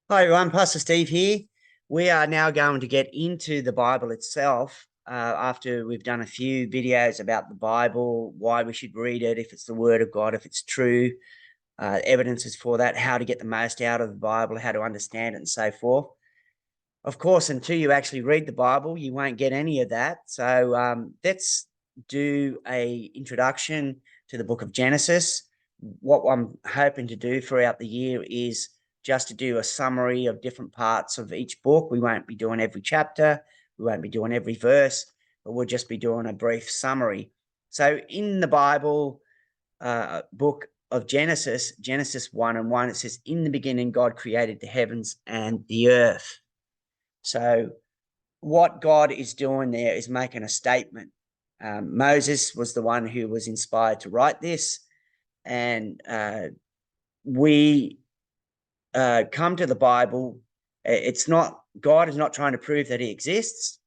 Hi everyone, Pastor Steve here. We are now going to get into the Bible itself after we've done a few videos about the Bible, why we should read it, if it's the Word of God, if it's true, evidences for that, how to get the most out of the Bible, how to understand it, and so forth. Of course, until you actually read the Bible, you won't get any of that. So let's do a introduction to the book of Genesis. What I'm hoping to do throughout the year is just to do a summary of different parts of each book. We won't be doing every chapter, we won't be doing every verse, but we'll just be doing a brief summary. So in the Bible book of Genesis, Genesis 1 and 1, it says, "In the beginning, God created the heavens and the earth." So what God is doing there is making a statement. Moses was the one who was inspired to write this, and we come to the Bible. It's not God is not trying to prove that He exists.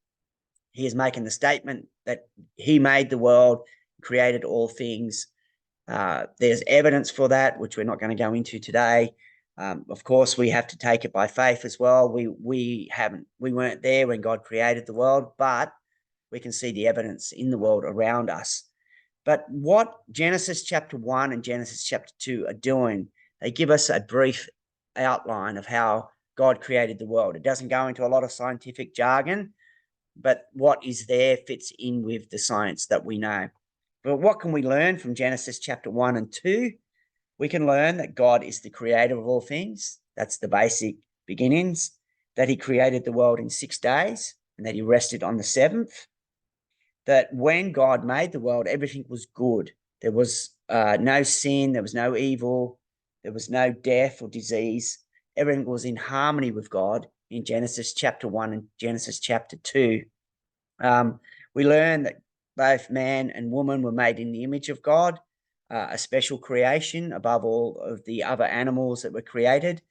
He is making the statement that He made the world, created all things. There's evidence for that, which we're not going to go into today. Of course, we have to take it by faith as well. We weren't there when God created the world, but we can see the evidence in the world around us. But what Genesis chapter 1 and Genesis chapter 2 are doing, they give us a brief outline of how God created the world. It doesn't go into a lot of scientific jargon, but what is there fits in with the science that we know. But what can we learn from Genesis chapter 1 and 2? We can learn that God is the creator of all things. That's the basic beginnings, that he created the world in 6 days and that he rested on the seventh. That when God made the world, everything was good. There was no sin, there was no evil, there was no death or disease. Everything was in harmony with God in Genesis chapter 1 and Genesis chapter 2. We learn that both man and woman were made in the image of God, a special creation above all of the other animals that were created.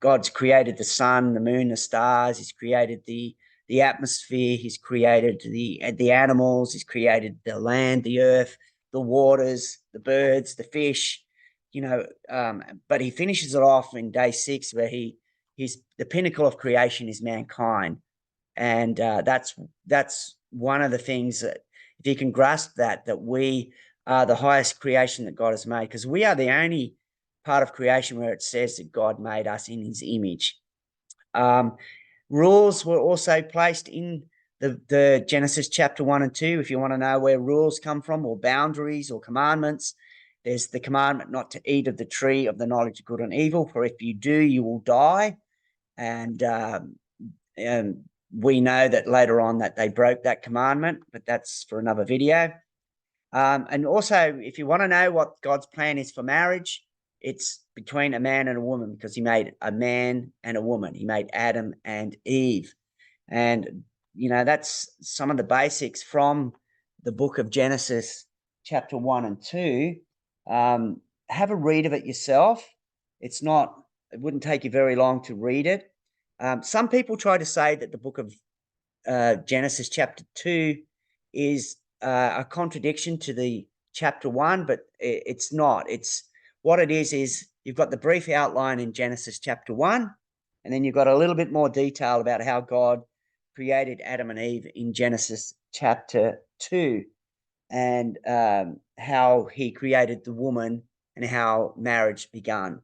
God's created the sun, the moon, the stars. He's created the atmosphere. He's created the animals. He's created the land, the earth, the waters, the birds, the fish. But he finishes it off in day 6, where he's the pinnacle of creation is mankind, and that's one of the things that, if you can grasp that we are the highest creation that God has made, because we are the only part of creation where it says that God made us in his image. um, Rules were also placed in the Genesis chapter 1 and 2. If you want to know where rules come from, or boundaries or commandments, there's the commandment not to eat of the tree of the knowledge of good and evil, for if you do, you will die. And we know that later on that they broke that commandment, but that's for another video. And also, if you want to know what God's plan is for marriage, it's between a man and a woman, because he made a man and a woman. He made Adam and Eve. And, that's some of the basics from the book of Genesis, chapter 1 and 2. Have a read of it yourself. It wouldn't take you very long to read it. Some people try to say that the book of Genesis chapter 2 is a contradiction to the chapter 1, but it's not. It's what it is you've got the brief outline in Genesis chapter 1, and then you've got a little bit more detail about how God created Adam and Eve in Genesis chapter 2, and how he created the woman and how marriage began.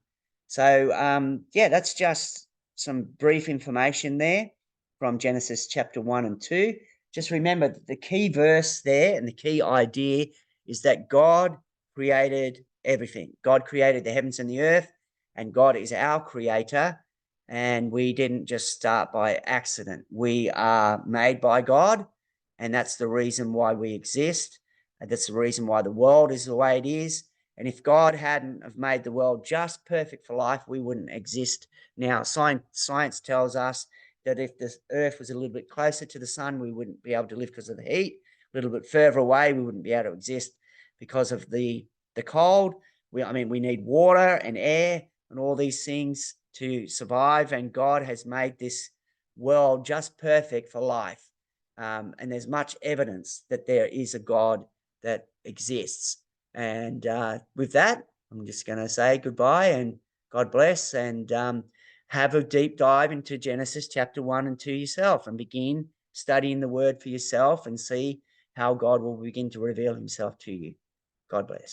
So, yeah, that's just some brief information there from Genesis chapter 1 and 2. Just remember that the key verse there and the key idea is that God created everything. God created the heavens and the earth, and God is our creator. And we didn't just start by accident. We are made by God, and that's the reason why we exist. And that's the reason why the world is the way it is. And if God hadn't have made the world just perfect for life, we wouldn't exist now. Science tells us that if the earth was a little bit closer to the sun, we wouldn't be able to live because of the heat. A little bit further away, we wouldn't be able to exist because of the cold. We need water and air and all these things to survive. And God has made this world just perfect for life. And there's much evidence that there is a God that exists. And with that, I'm just going to say goodbye and God bless, and have a deep dive into Genesis chapter 1 and 2 yourself, and begin studying the word for yourself and see how God will begin to reveal himself to you. God bless.